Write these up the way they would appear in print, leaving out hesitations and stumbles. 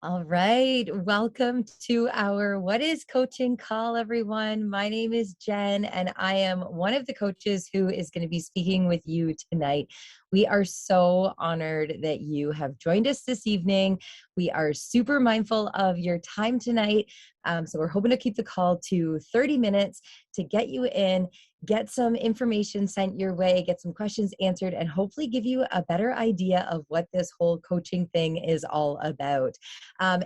All right. Welcome to our What is Coaching call, everyone. My name is Jen, and I am one of the coaches who is going to be speaking with you tonight. We are so honored that you have joined us this evening. We are super mindful of your time tonight. So we're hoping to keep the call to 30 minutes to get you in, get some information sent your way, get some questions answered, and hopefully give you a better idea of what this whole coaching thing is all about.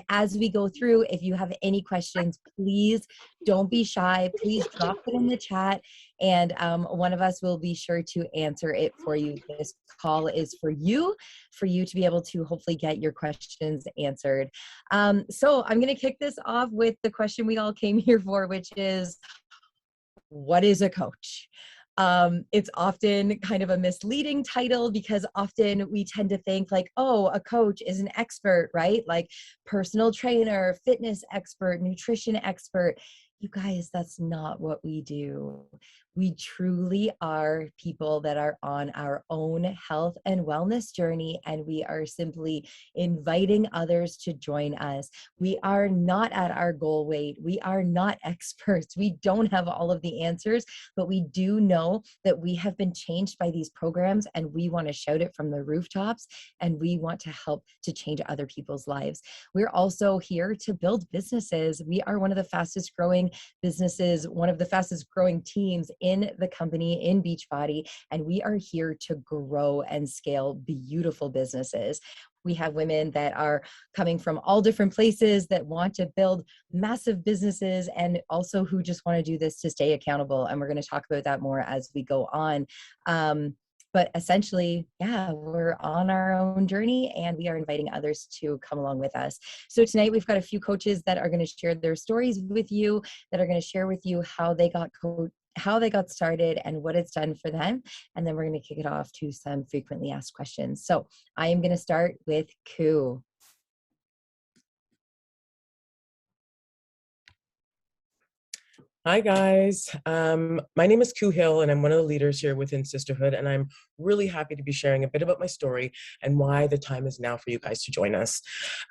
As we go through, if you have any questions, please don't be shy. Please drop it in the chat, and one of us will be sure to answer it for you. This call is for you to be able to hopefully get your questions answered. So I'm going to kick this off with the question we all came here for, which is, what is a coach? It's often kind of a misleading title because often we tend to think like, oh, a coach is an expert, right? Like personal trainer, fitness expert, nutrition expert. You guys, that's not what we do. We truly are people that are on our own health and wellness journey, and we are simply inviting others to join us. We are not at our goal weight. We are not experts. We don't have all of the answers, but we do know that we have been changed by these programs, and we want to shout it from the rooftops, and we want to help to change other people's lives. We're also here to build businesses. We are one of the fastest growing businesses, one of the fastest growing teams in the company in Beachbody, and we are here to grow and scale beautiful businesses. We have women that are coming from all different places that want to build massive businesses, and also who just want to do this to stay accountable. And we're going to talk about that more as we go on. But essentially, yeah, we're on our own journey, and we are inviting others to come along with us. So tonight we've got a few coaches that are going to share their stories with you, that are going to share with you how they got started and what it's done for them. And then we're going to kick it off to some frequently asked questions. So I am going to start with Koo. Hi guys, my name is Koo Hill, and I'm one of the leaders here within Sisterhood, and I'm really happy to be sharing a bit about my story and why the time is now for you guys to join us.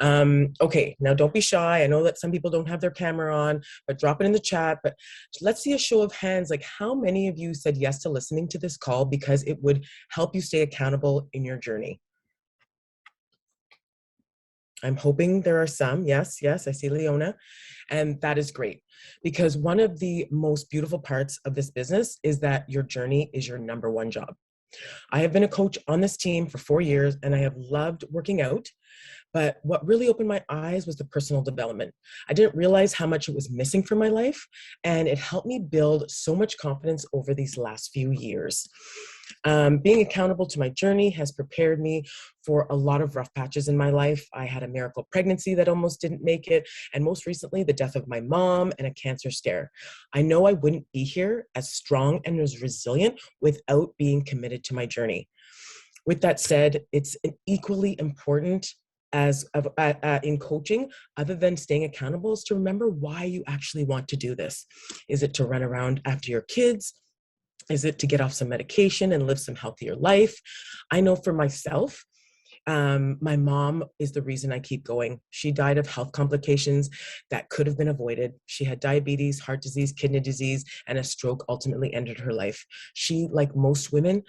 Okay, now don't be shy. I know that some people don't have their camera on, but drop it in the chat. But let's see a show of hands, like how many of you said yes to listening to this call because it would help you stay accountable in your journey? I'm hoping there are some. Yes, I see Leona. And that is great, because one of the most beautiful parts of this business is that your journey is your number one job. I have been a coach on this team for 4 years, and I have loved working out. But what really opened my eyes was the personal development. I didn't realize how much it was missing from my life, and it helped me build so much confidence over these last few years. Being accountable to my journey has prepared me for a lot of rough patches in my life. I had a miracle pregnancy that almost didn't make it, and most recently, the death of my mom and a cancer scare. I know I wouldn't be here as strong and as resilient without being committed to my journey. With that said, it's an equally important in coaching, other than staying accountable, is to remember why you actually want to do this. Is it to run around after your kids? Is it to get off some medication and live some healthier life? I know for myself, my mom is the reason I keep going. She died of health complications that could have been avoided. She had diabetes, heart disease, kidney disease, and a stroke ultimately ended her life. She, like most women,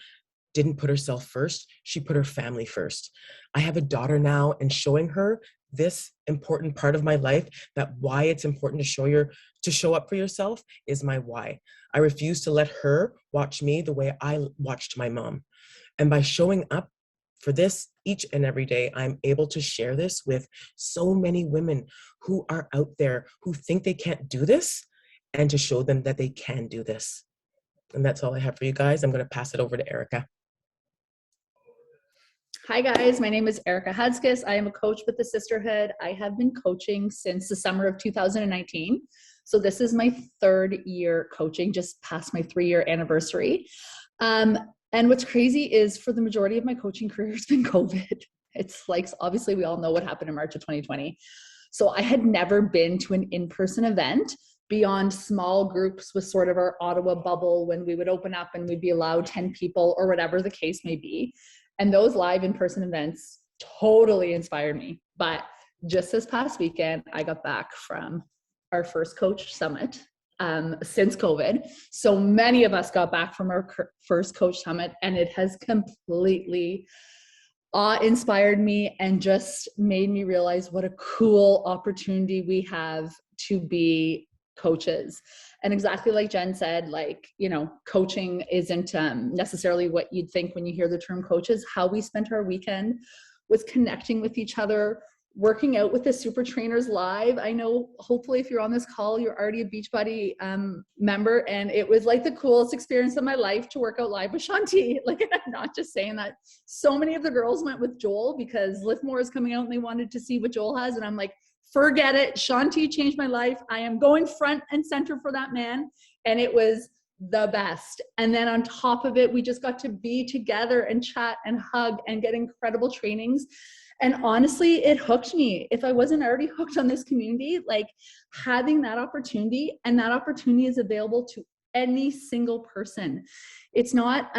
didn't put herself first. She put her family first. I have a daughter now, and showing her this important part of my life, that why it's important to show up for yourself, is my why. I refuse to let her watch me the way I watched my mom. And by showing up for this each and every day, I'm able to share this with so many women who are out there who think they can't do this, and to show them that they can do this. And that's all I have for you guys. I'm going to pass it over to Erika. Hi guys, my name is Erika Hudskis. I am a coach with the Sisterhood. I have been coaching since the summer of 2019. So this is my 3rd year coaching, just past my 3-year anniversary. And what's crazy is, for the majority of my coaching career, it's been COVID. It's like, obviously we all know what happened in March of 2020. So I had never been to an in-person event beyond small groups with sort of our Ottawa bubble, when we would open up and we'd be allowed 10 people or whatever the case may be. And those live in-person events totally inspired me. But just this past weekend, I got back from our first coach summit since COVID. So many of us got back from our first coach summit, and it has completely inspired me and just made me realize what a cool opportunity we have to be coaches. And exactly like Jen said, like, you know, coaching isn't necessarily what you'd think when you hear the term coaches. How we spent our weekend was connecting with each other, working out with the super trainers live. I know hopefully if you're on this call, you're already a Beachbody member, and it was like the coolest experience of my life to work out live with Shanti. Like, I'm not just saying that. So many of the girls went with Joel because Lift More is coming out and they wanted to see what Joel has. And I'm like, forget it. Shanti changed my life. I am going front and center for that man. And it was the best. And then on top of it, we just got to be together and chat and hug and get incredible trainings. And honestly, it hooked me. If I wasn't already hooked on this community, like having that opportunity, and that opportunity is available to any single person. It's not,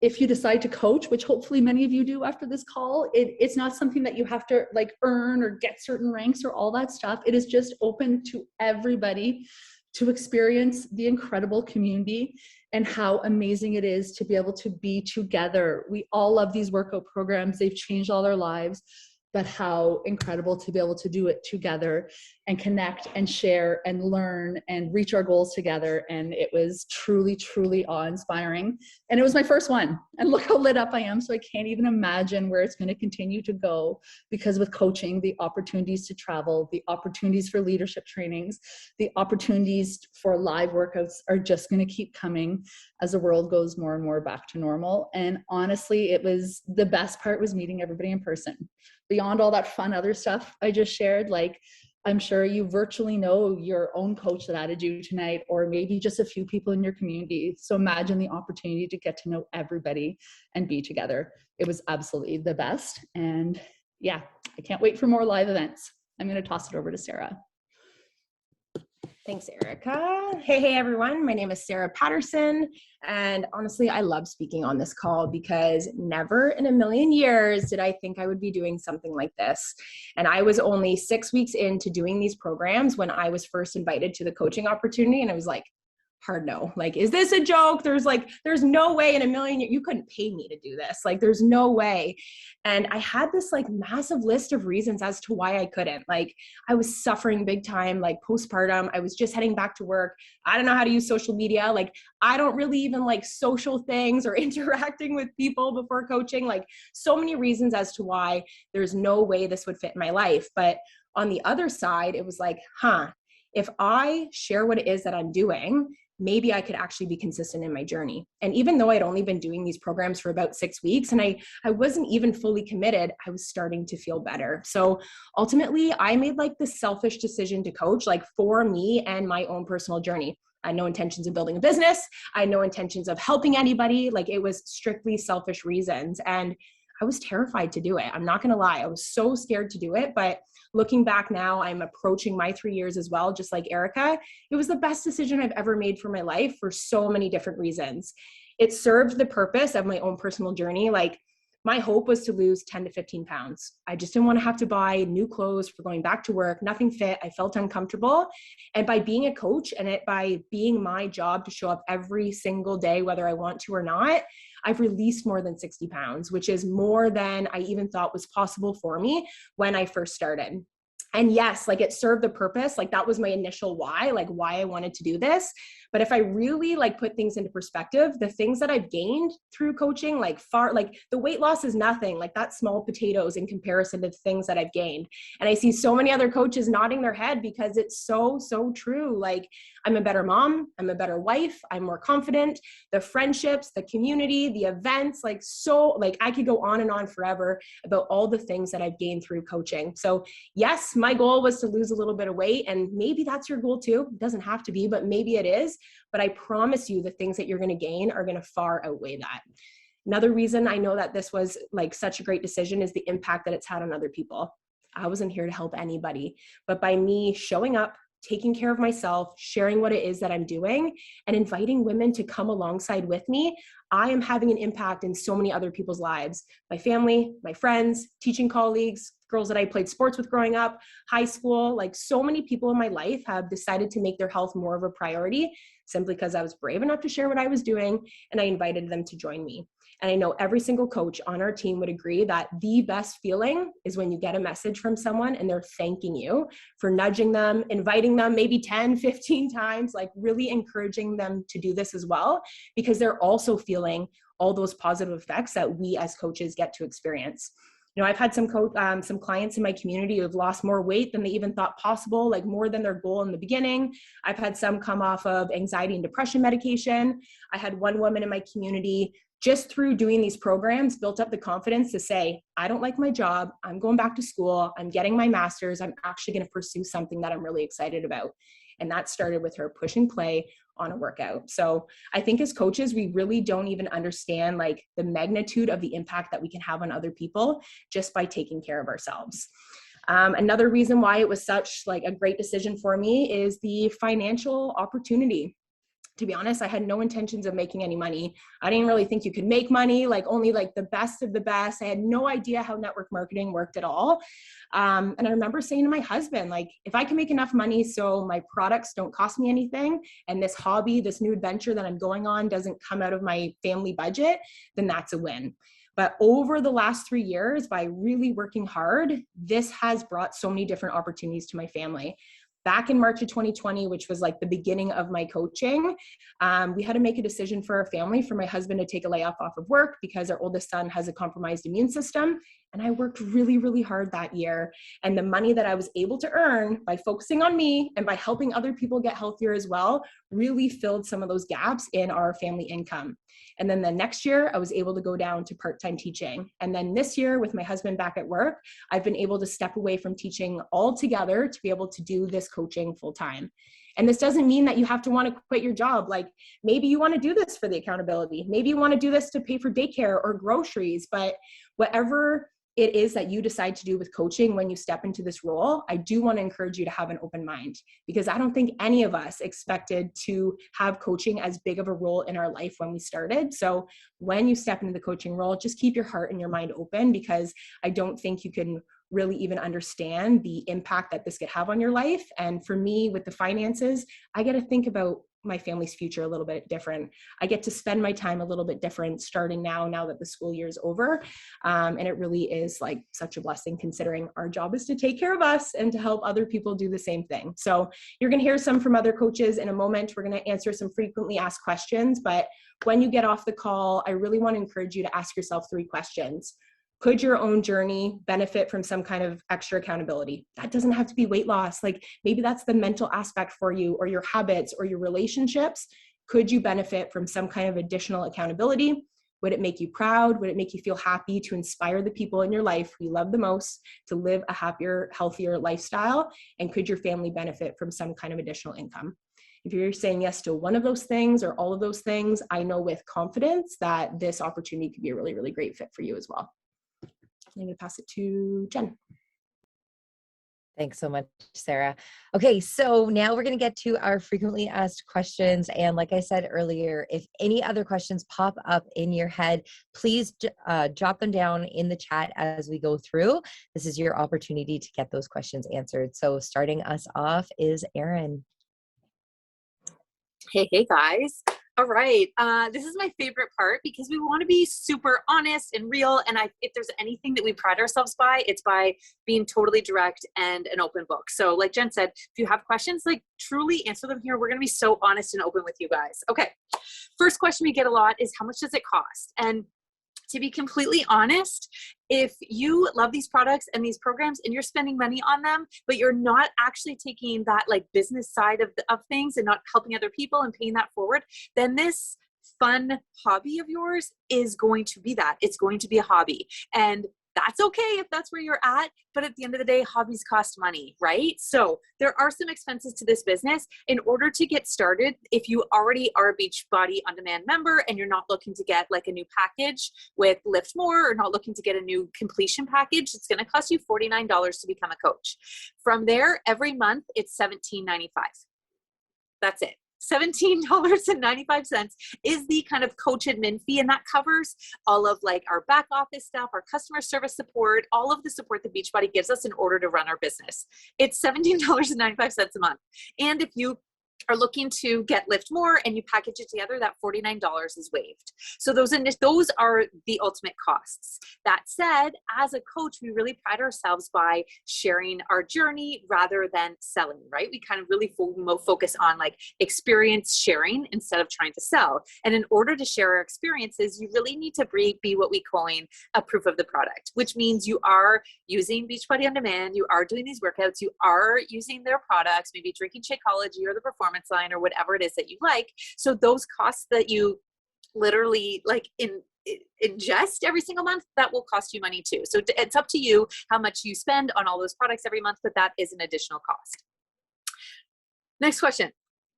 if you decide to coach, which hopefully many of you do after this call, it's not something that you have to like earn or get certain ranks or all that stuff. It is just open to everybody to experience the incredible community and how amazing it is to be able to be together. We all love these workout programs. They've changed all our lives, but how incredible to be able to do it together and connect and share and learn and reach our goals together. And it was truly, truly awe-inspiring. And it was my first one. And look how lit up I am. So I can't even imagine where it's going to continue to go, because with coaching, the opportunities to travel, the opportunities for leadership trainings, the opportunities for live workouts are just going to keep coming as the world goes more and more back to normal. And honestly, it was the best part was meeting everybody in person. Beyond all that fun other stuff I just shared, like, I'm sure you virtually know your own coach that added you tonight, or maybe just a few people in your community. So imagine the opportunity to get to know everybody and be together. It was absolutely the best. And yeah, I can't wait for more live events. I'm going to toss it over to Sarah. Thanks, Erika. Hey, everyone. My name is Sarah Patterson. And honestly, I love speaking on this call because never in a million years did I think I would be doing something like this. And I was only 6 weeks into doing these programs when I was first invited to the coaching opportunity. And I was like, hard no. Like, is this a joke? There's no way in a million years you couldn't pay me to do this. Like, there's no way. And I had this like massive list of reasons as to why I couldn't. Like, I was suffering big time, like postpartum. I was just heading back to work. I don't know how to use social media. Like, I don't really even like social things or interacting with people before coaching. Like, so many reasons as to why there's no way this would fit in my life. But on the other side, it was like, if I share what it is that I'm doing, maybe I could actually be consistent in my journey. And even though I'd only been doing these programs for about 6 weeks and I wasn't even fully committed, I was starting to feel better. So ultimately, I made like the selfish decision to coach, like for me and my own personal journey. I had no intentions of building a business. I had no intentions of helping anybody. Like, it was strictly selfish reasons. And I was terrified to do it. I'm not going to lie. I was so scared to do it. But looking back now, I'm approaching my 3 years as well, just like Erika. It was the best decision I've ever made for my life for so many different reasons. It served the purpose of my own personal journey. Like, my hope was to lose 10 to 15 pounds. I just didn't want to have to buy new clothes for going back to work. Nothing fit. I felt uncomfortable. And by being a coach and by being my job to show up every single day, whether I want to or not, I've released more than 60 pounds, which is more than I even thought was possible for me when I first started. And yes, like, it served the purpose. Like, that was my initial why, like why I wanted to do this. But if I really like put things into perspective, the things that I've gained through coaching, like the weight loss is nothing, like that's small potatoes in comparison to the things that I've gained. And I see so many other coaches nodding their head because it's so, so true. Like, I'm a better mom, I'm a better wife, I'm more confident, the friendships, the community, the events, like I could go on and on forever about all the things that I've gained through coaching. So yes, my goal was to lose a little bit of weight, and maybe that's your goal too. It doesn't have to be, but maybe it is. But I promise you the things that you're going to gain are going to far outweigh that. Another reason I know that this was like such a great decision is the impact that it's had on other people. I wasn't here to help anybody, but by me showing up, taking care of myself, sharing what it is that I'm doing, and inviting women to come alongside with me, I am having an impact in so many other people's lives. My family, my friends, teaching colleagues, girls that I played sports with growing up, high school, like so many people in my life have decided to make their health more of a priority simply because I was brave enough to share what I was doing and I invited them to join me. And I know every single coach on our team would agree that the best feeling is when you get a message from someone and they're thanking you for nudging them, inviting them maybe 10, 15 times, like really encouraging them to do this as well, because they're also feeling all those positive effects that we as coaches get to experience. You know, I've had some clients in my community who have lost more weight than they even thought possible, like more than their goal in the beginning. I've had some come off of anxiety and depression medication. I had one woman in my community just through doing these programs built up the confidence to say, I don't like my job. I'm going back to school. I'm getting my master's. I'm actually going to pursue something that I'm really excited about. And that started with her push and play on a workout. So I think as coaches, we really don't even understand like the magnitude of the impact that we can have on other people just by taking care of ourselves. Another reason why it was such like a great decision for me is the financial opportunity. To be honest, I had no intentions of making any money. I didn't really think you could make money, like only like the best of the best. I had no idea how network marketing worked at all. And I remember saying to my husband, like, if I can make enough money so my products don't cost me anything and this hobby, this new adventure that I'm going on doesn't come out of my family budget, then that's a win. But over the last 3 years, by really working hard, this has brought so many different opportunities to my family. Back in March of 2020, which was like the beginning of my coaching, we had to make a decision for our family, for my husband to take a layoff off of work because our oldest son has a compromised immune system. And I worked really, really hard that year. And the money that I was able to earn by focusing on me and by helping other people get healthier as well, really filled some of those gaps in our family income. And then the next year, I was able to go down to part-time teaching. And then this year, with my husband back at work, I've been able to step away from teaching altogether to be able to do this coaching full-time. And this doesn't mean that you have to want to quit your job. Like maybe you want to do this for the accountability. Maybe you want to do this to pay for daycare or groceries, but whatever it is that you decide to do with coaching when you step into this role, I do want to encourage you to have an open mind, because I don't think any of us expected to have coaching as big of a role in our life when we started. So when you step into the coaching role, just keep your heart and your mind open, because I don't think you can really even understand the impact that this could have on your life. And for me, with the finances, I get to think about my family's future a little bit different. I get to spend my time a little bit different starting now that the school year is over. And it really is like such a blessing, considering our job is to take care of us and to help other people do the same thing. So you're going to hear some from other coaches in a moment. We're going to answer some frequently asked questions, but when you get off the call, I really want to encourage you to ask yourself 3 questions. Could your own journey benefit from some kind of extra accountability? That doesn't have to be weight loss. Like maybe that's the mental aspect for you, or your habits, or your relationships. Could you benefit from some kind of additional accountability? Would it make you proud? Would it make you feel happy to inspire the people in your life who you love the most to live a happier, healthier lifestyle? And could your family benefit from some kind of additional income? If you're saying yes to one of those things or all of those things, I know with confidence that this opportunity could be a really, really great fit for you as well. I'm going to pass it to Jen. Thanks so much, Sarah. Okay, so now we're going to get to our frequently asked questions. And like I said earlier, if any other questions pop up in your head, please jot them down in the chat as we go through. This is your opportunity to get those questions answered. So starting us off is Erin. Hey guys. All right. This is my favorite part, because we want to be super honest and real. And if there's anything that we pride ourselves by, it's by being totally direct and an open book. So like Jen said, if you have questions, like truly answer them here. We're going to be so honest and open with you guys. Okay. First question we get a lot is, how much does it cost? And to be completely honest, if you love these products and these programs and you're spending money on them, but you're not actually taking that like business side of things and not helping other people and paying that forward, then this fun hobby of yours is going to be that. It's going to be a hobby. And that's okay if that's where you're at. But at the end of the day, hobbies cost money, right? So there are some expenses to this business. In order to get started, if you already are a Beachbody On Demand member and you're not looking to get like a new package with Lift More, or not looking to get a new completion package, it's going to cost you $49 to become a coach. From there, every month, it's $17.95. That's it. $17.95 is the kind of coach admin fee, and that covers all of like our back office stuff, our customer service support, all of the support that Beachbody gives us in order to run our business. It's $17.95 a month. And if you are looking to get Lift More and you package it together, that $49 is waived. So those are the ultimate costs. That said, as a coach, we really pride ourselves by sharing our journey rather than selling, right? We kind of really focus on like experience sharing instead of trying to sell. And in order to share our experiences, you really need to be what we coin a proof of the product, which means you are using Beachbody On Demand, you are doing these workouts, you are using their products, maybe drinking Shakeology or the Performance Line or whatever it is that you like. So those costs that you literally like ingest every single month, that will cost you money too. So it's up to you how much you spend on all those products every month, but that is an additional cost. Next question.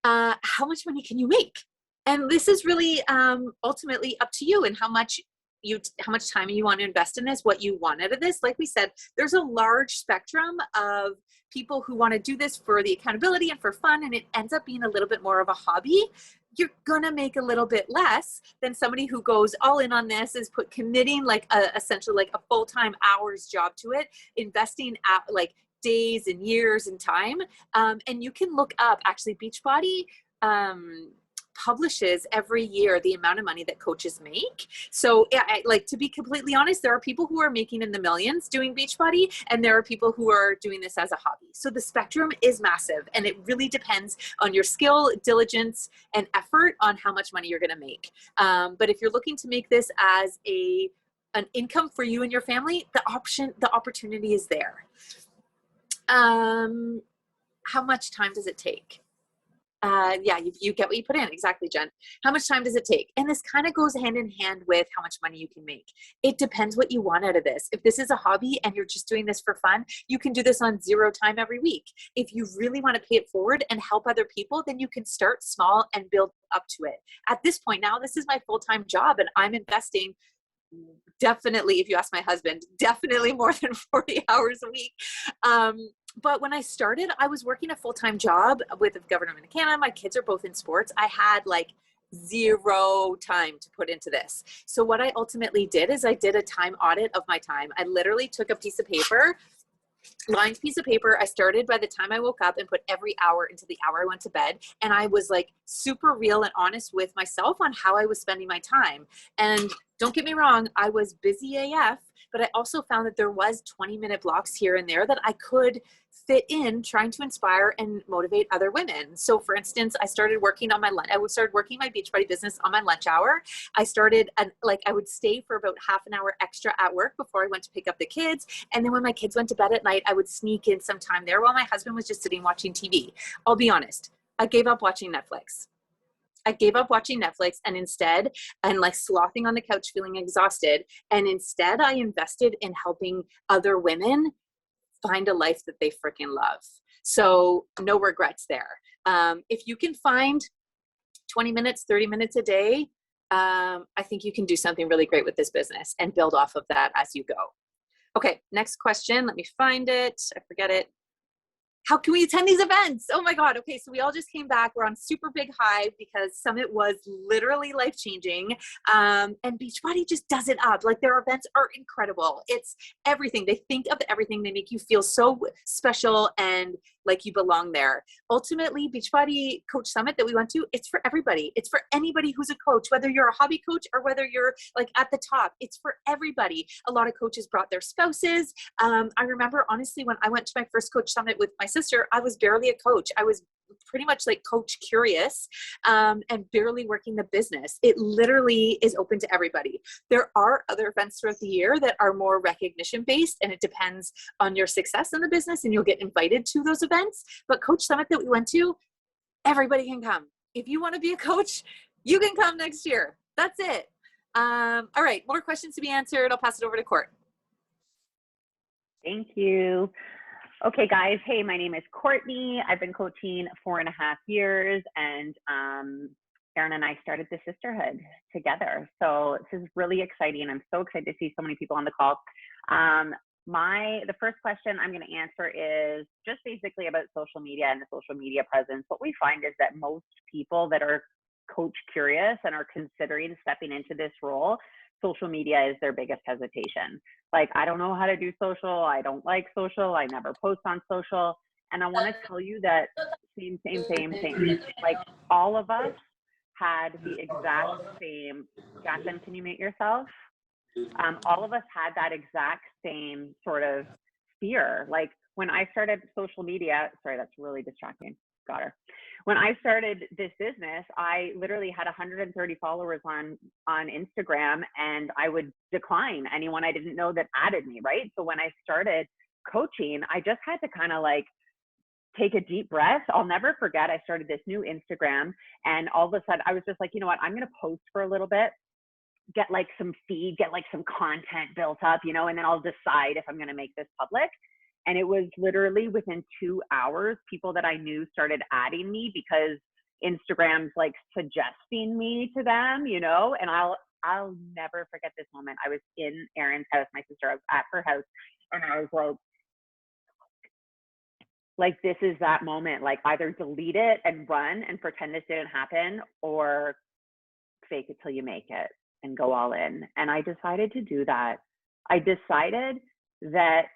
How much money can you make? And this is really ultimately up to you and how much time you want to invest in this, what you want out of this. Like we said, there's a large spectrum of people who want to do this for the accountability and for fun, and it ends up being a little bit more of a hobby. You're gonna make a little bit less than somebody who goes all in on this, is committing like essentially like a full-time hours job to it, investing at like days and years and time. And you can look up actually Beachbody publishes every year the amount of money that coaches make. So like, to be completely honest, there are people who are making in the millions doing Beachbody, and there are people who are doing this as a hobby. So the spectrum is massive, and it really depends on your skill, diligence, and effort on how much money you're going to make. But if you're looking to make this as an income for you and your family, the opportunity is there. How much time does it take? Yeah, you get what you put in. Exactly, Jen. How much time does it take? And this kind of goes hand in hand with how much money you can make. It depends what you want out of this. If this is a hobby and you're just doing this for fun, you can do this on 0 time every week. If you really want to pay it forward and help other people, then you can start small and build up to it. At this point now, this is my full-time job, and I'm investing definitely, if you ask my husband, definitely more than 40 hours a week. But when I started, I was working a full-time job with the government of Canada. My kids are both in sports. I had like 0 time to put into this. So what I ultimately did is I did a time audit of my time. I literally took a piece of paper, lined piece of paper. I started by the time I woke up and put every hour into the hour I went to bed. And I was like super real and honest with myself on how I was spending my time. And don't get me wrong, I was busy AF, but I also found that there was 20-minute blocks here and there that I could fit in trying to inspire and motivate other women. So for instance, I started working on my lunch. I started working my Beachbody business on my lunch hour. I started I would stay for about half an hour extra at work before I went to pick up the kids. And then when my kids went to bed at night, I would sneak in some time there while my husband was just sitting watching TV. I'll be honest, I gave up watching Netflix. And like slothing on the couch feeling exhausted. And instead I invested in helping other women find a life that they freaking love. So no regrets there. If you can find 20 minutes, 30 minutes a day, I think you can do something really great with this business and build off of that as you go. Okay, next question. Let me find it. I forget it. How can we attend these events? Oh my God. Okay. So we all just came back. We're on super big high because Summit was literally life-changing. And Beachbody just does it up. Like, their events are incredible. It's everything. They think of everything. They make you feel so special and like you belong there. Ultimately, Beachbody Coach Summit that we went to, it's for everybody. It's for anybody who's a coach, whether you're a hobby coach or whether you're like at the top. It's for everybody. A lot of coaches brought their spouses. I remember honestly, when I went to my first Coach Summit with my sister, I was barely a coach. I was pretty much like coach curious and barely working the business. It literally is open to everybody. There are other events throughout the year that are more recognition based, and it depends on your success in the business, and you'll get invited to those events. But Coach Summit that we went to, everybody can come. If you want to be a coach, you can come next year. That's it. All right, more questions to be answered. I'll pass it over to Court. Thank you. Okay, guys. Hey, my name is Courtney. I've been coaching 4.5 years, and Erin and I started the sisterhood together. So this is really exciting. I'm so excited to see so many people on the call. the first question I'm going to answer is just basically about social media and the social media presence. What we find is that most people that are coach curious and are considering stepping into this role, social media is their biggest hesitation. Like, I don't know how to do social. I don't like social. I never post on social. And I want to tell you that same. Like, all of us had the exact same, Jacqueline, can you mute yourself? All of us had that exact same sort of fear. Like, when I started social media, sorry, that's really distracting. Got her. When I started this business, I literally had 130 followers on Instagram, and I would decline anyone I didn't know that added me, right? So when I started coaching, I just had to kind of like take a deep breath. I'll never forget, I started this new Instagram, and all of a sudden I was just like, you know what, I'm going to post for a little bit, get like some feed, get like some content built up, you know, and then I'll decide if I'm going to make this public. And it was literally within 2 hours, people that I knew started adding me because Instagram's like suggesting me to them, you know. And I'll never forget this moment. I was in Erin's house, my sister, I was at her house, and I was like, this is that moment. Like, either delete it and run and pretend this didn't happen, or fake it till you make it and go all in. And I decided to do that. I decided that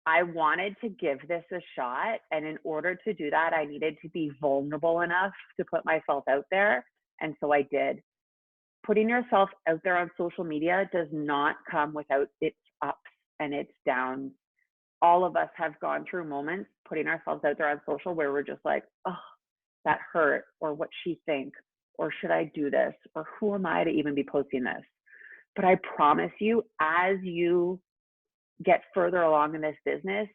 I wanted to give this a shot. And in order to do that, I needed to be vulnerable enough to put myself out there. And so I did. Putting yourself out there on social media does not come without its ups and its downs. All of us have gone through moments putting ourselves out there on social where we're just like, oh, that hurt, or what she think, or should I do this, or who am I to even be posting this? But I promise you, as you get further along in this business,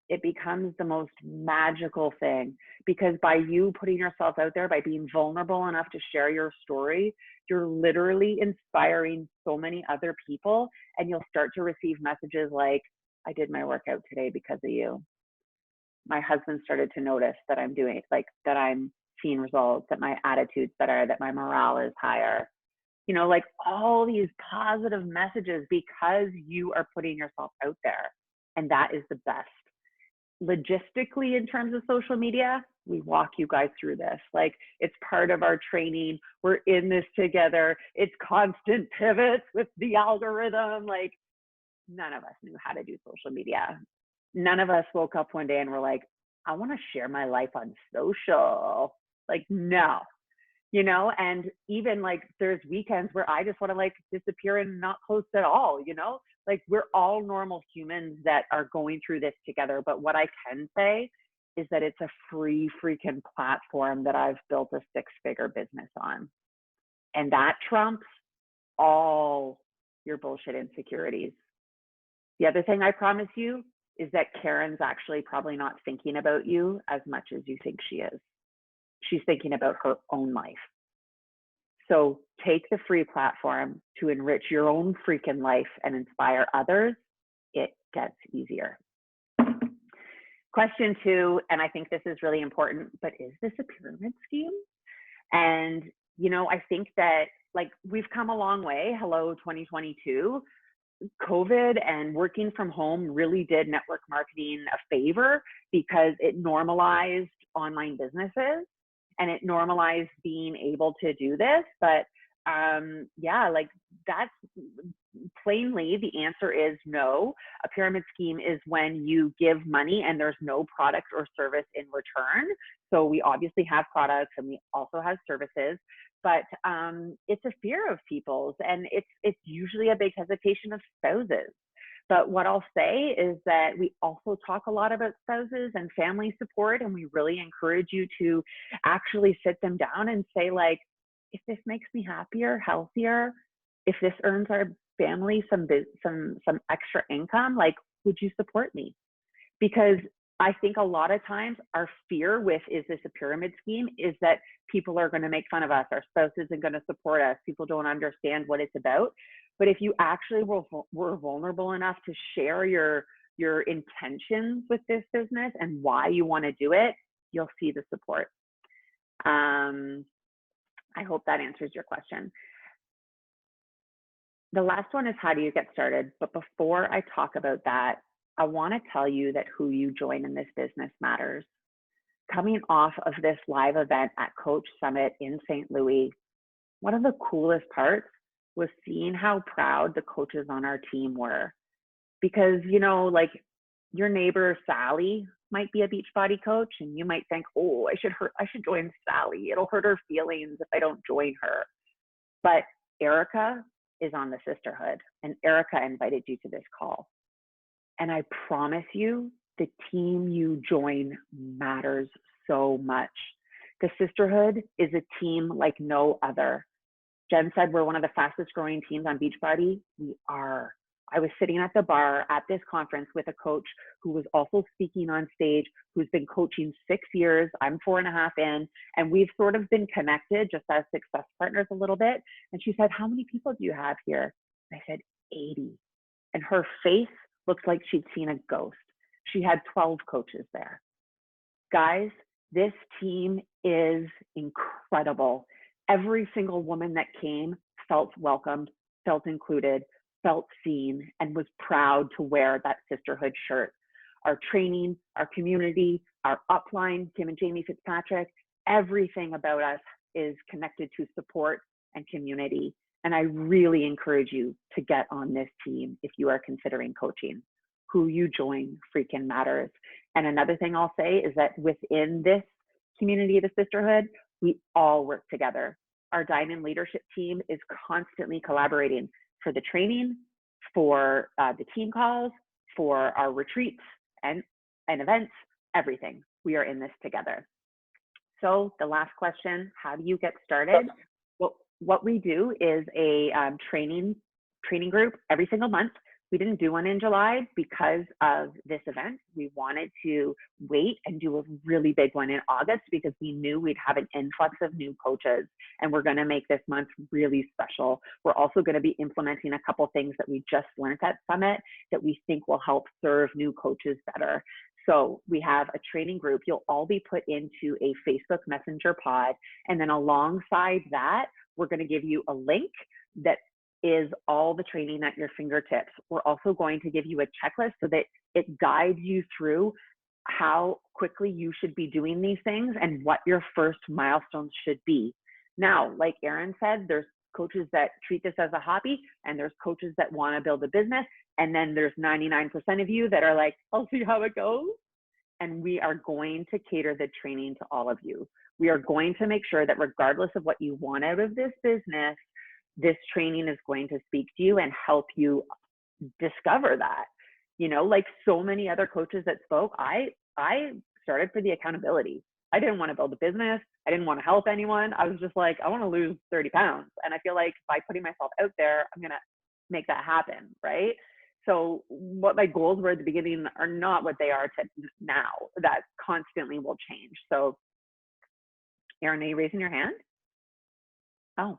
it becomes the most magical thing, because by you putting yourself out there, by being vulnerable enough to share your story, you're literally inspiring so many other people, and you'll start to receive messages like, I did my workout today because of you. My husband started to notice that I'm doing, like, that I'm seeing results, that my attitude's better, that my morale is higher. You know, like, all these positive messages because you are putting yourself out there. And that is the best. Logistically, in terms of social media, we walk you guys through this. Like, it's part of our training. We're in this together. It's constant pivots with the algorithm. Like, none of us knew how to do social media. None of us woke up one day and were like, I want to share my life on social. Like, no. You know, and even like there's weekends where I just want to like disappear and not post at all, you know, like, we're all normal humans that are going through this together. But what I can say is that it's a free freaking platform that I've built a 6-figure business on. And that trumps all your bullshit insecurities. The other thing I promise you is that Karen's actually probably not thinking about you as much as you think she is. She's thinking about her own life. So take the free platform to enrich your own freaking life and inspire others. It gets easier. Question 2, and I think this is really important, but is this a pyramid scheme? And, you know, I think that, like, we've come a long way. Hello, 2022. COVID and working from home really did network marketing a favor, because it normalized online businesses and it normalized being able to do this. But yeah, like, that's plainly the answer is no. A pyramid scheme is when you give money and there's no product or service in return. So we obviously have products and we also have services, but it's a fear of people's, and it's usually a big hesitation of spouses. But what I'll say is that we also talk a lot about spouses and family support, and we really encourage you to actually sit them down and say, like, if this makes me happier, healthier, if this earns our family some extra income, like, would you support me? Because I think a lot of times our fear with, is this a pyramid scheme, is that people are going to make fun of us, our spouse isn't going to support us, people don't understand what it's about. But if you actually were vulnerable enough to share your intentions with this business and why you want to do it, you'll see the support. I hope that answers your question. the last one is how do you get started? But before I talk about that, I want to tell you that who you join in this business matters. Coming off of this live event at Coach Summit in St. Louis, one of the coolest parts was seeing how proud the coaches on our team were. Because, you know, like your neighbor Sally might be a Beachbody coach and you might think, oh, I should join Sally. It'll hurt her feelings if I don't join her. But Erika is on the sisterhood, and Erika invited you to this call. And I promise you, the team you join matters so much. The sisterhood is a team like no other. Jen said we're one of the fastest growing teams on Beachbody. We are. I was sitting at the bar at this conference with a coach who was also speaking on stage, who's been coaching 6 years. I'm 4.5 in, and we've sort of been connected just as success partners a little bit. And she said, how many people do you have here? I said, 80. And her face looked like she'd seen a ghost. She had 12 coaches there. Guys, this team is incredible. Every single woman that came felt welcomed, felt included, felt seen, and was proud to wear that sisterhood shirt. Our training, our community, our upline, Kim and Jamie Fitzpatrick, everything about us is connected to support and community. And I really encourage you to get on this team if you are considering coaching. Who you join freaking matters. And another thing I'll say is that within this community of the sisterhood, we all work together. Our Diamond leadership team is constantly collaborating for the training, for the team calls, for our retreats and events, everything. We are in this together. So the last question, how do you get started? Well, what we do is a training group every single month. We didn't do one in July because of this event. We wanted to wait and do a really big one in August because we knew we'd have an influx of new coaches, and we're going to make this month really special. We're also going to be implementing a couple things that we just learned at Summit that we think will help serve new coaches better. So we have a training group. You'll all be put into a Facebook Messenger pod. And then alongside that, we're going to give you a link that is all the training at your fingertips. We're also going to give you a checklist so that it guides you through how quickly you should be doing these things and what your first milestones should be. Now, like Erin said, there's coaches that treat this as a hobby, and there's coaches that want to build a business. And then there's 99% of you that are like, I'll see how it goes. And we are going to cater the training to all of you. We are going to make sure that regardless of what you want out of this business, this training is going to speak to you and help you discover that. You know, like so many other coaches that spoke, I started for the accountability. I didn't want to build a business. I didn't want to help anyone. I was just like, I want to lose 30 pounds. And I feel like by putting myself out there, I'm going to make that happen, right? So what my goals were at the beginning are not what they are to now. That constantly will change. So Erin, are you raising your hand? Oh.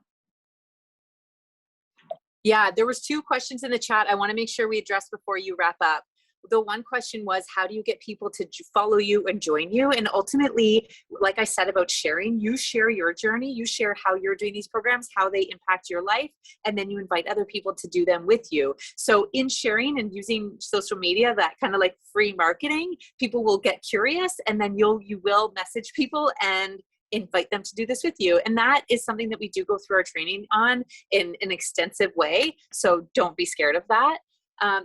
Yeah, there was 2 questions in the chat I want to make sure we address before you wrap up. The one question was, how do you get people to follow you and join you? And ultimately, like I said about sharing, you share your journey, you share how you're doing these programs, how they impact your life, and then you invite other people to do them with you. So in sharing and using social media, that kind of like free marketing, people will get curious, and then you will message people and invite them to do this with you. And that is something that we do go through our training on in an extensive way. So don't be scared of that.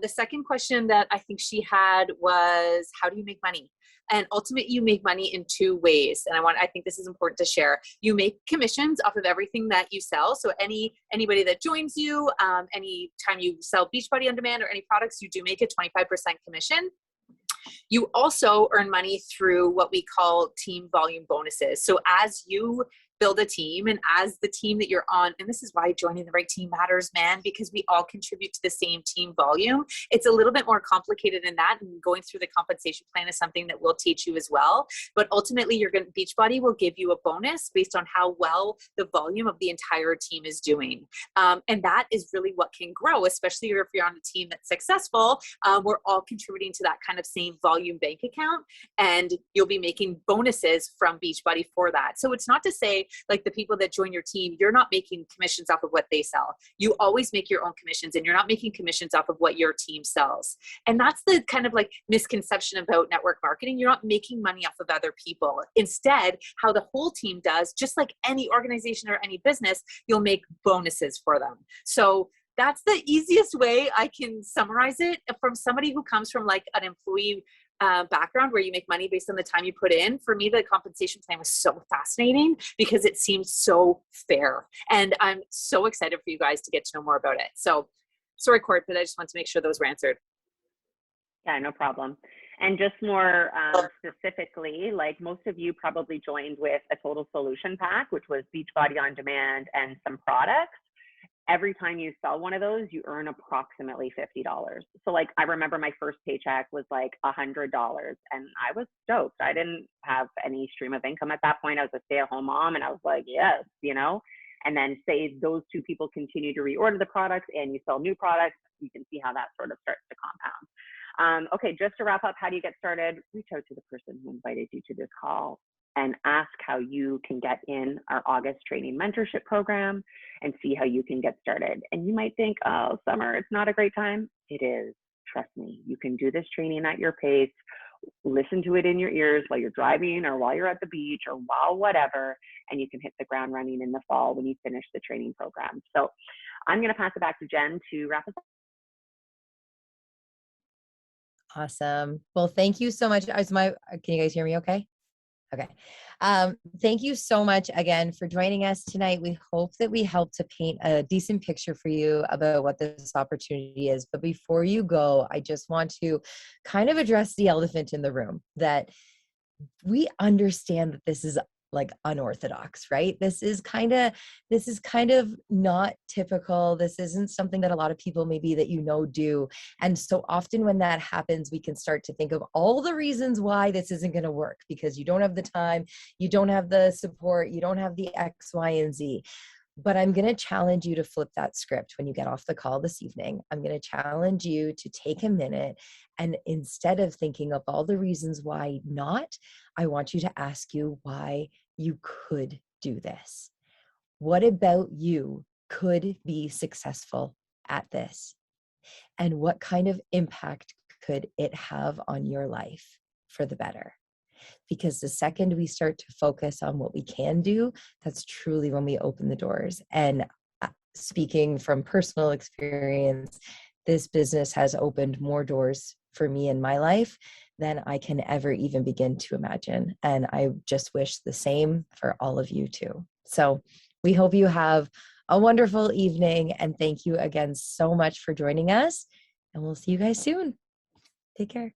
The second question that I think she had was, how do you make money? And ultimately, you make money in 2 ways. And I think this is important to share. You make commissions off of everything that you sell. So anybody that joins you, anytime you sell Beachbody On Demand or any products, you do make a 25% commission. You also earn money through what we call team volume bonuses. So as you build a team and as the team that you're on, and this is why joining the right team matters, man, because we all contribute to the same team volume. It's a little bit more complicated than that, and going through the compensation plan is something that we'll teach you as well. But ultimately, Beachbody will give you a bonus based on how well the volume of the entire team is doing. And that is really what can grow, especially if you're on a team that's successful. We're all contributing to that kind of same volume bank account, and you'll be making bonuses from Beachbody for that. So it's not to say Like the people that join your team, you're not making commissions off of what they sell. You always make your own commissions, and you're not making commissions off of what your team sells. And that's the kind of like misconception about network marketing. You're not making money off of other people. Instead, how the whole team does, just like any organization or any business, you'll make bonuses for them. So that's the easiest way I can summarize it from somebody who comes from like an employee background where you make money based on the time you put in. For me, the compensation plan was so fascinating because it seems so fair. And I'm so excited for you guys to get to know more about it. So sorry, Court, but I just want to make sure those were answered. Yeah, no problem. And just more specifically, like most of you probably joined with a total solution pack, which was Beachbody On Demand and some products. Every time you sell one of those, you earn approximately $50. So like, I remember my first paycheck was like $100 and I was stoked. I didn't have any stream of income at that point. I was a stay-at-home mom and I was like, yes, you know, and then say those two people continue to reorder the products and you sell new products, you can see how that sort of starts to compound. Okay, just to wrap up, how do you get started? Reach out to the person who invited you to this call and ask how you can get in our August training mentorship program and see how you can get started. And you might think, oh, summer, it's not a great time. It is, trust me. You can do this training at your pace, listen to it in your ears while you're driving or while you're at the beach or while whatever, and you can hit the ground running in the fall when you finish the training program. So I'm gonna pass it back to Jen to wrap us up. Awesome. Well, thank you so much. Can you guys hear me okay? Okay. Thank you so much again for joining us tonight. We hope that we helped to paint a decent picture for you about what this opportunity is. But before you go, I just want to kind of address the elephant in the room, that we understand that this is like unorthodox, right? This is kind of not typical. This isn't something that a lot of people maybe that do. And so often when that happens, we can start to think of all the reasons why this isn't going to work, because you don't have the time, you don't have the support, you don't have the X, Y, and Z. But I'm going to challenge you to flip that script when you get off the call this evening. I'm going to challenge you to take a minute, and instead of thinking of all the reasons why not, I want you to ask you why you could do this. What about you could be successful at this? And what kind of impact could it have on your life for the better? Because the second we start to focus on what we can do, that's truly when we open the doors. And speaking from personal experience, this business has opened more doors for me in my life than I can ever even begin to imagine. And I just wish the same for all of you too. So we hope you have a wonderful evening, and thank you again so much for joining us. And we'll see you guys soon. Take care.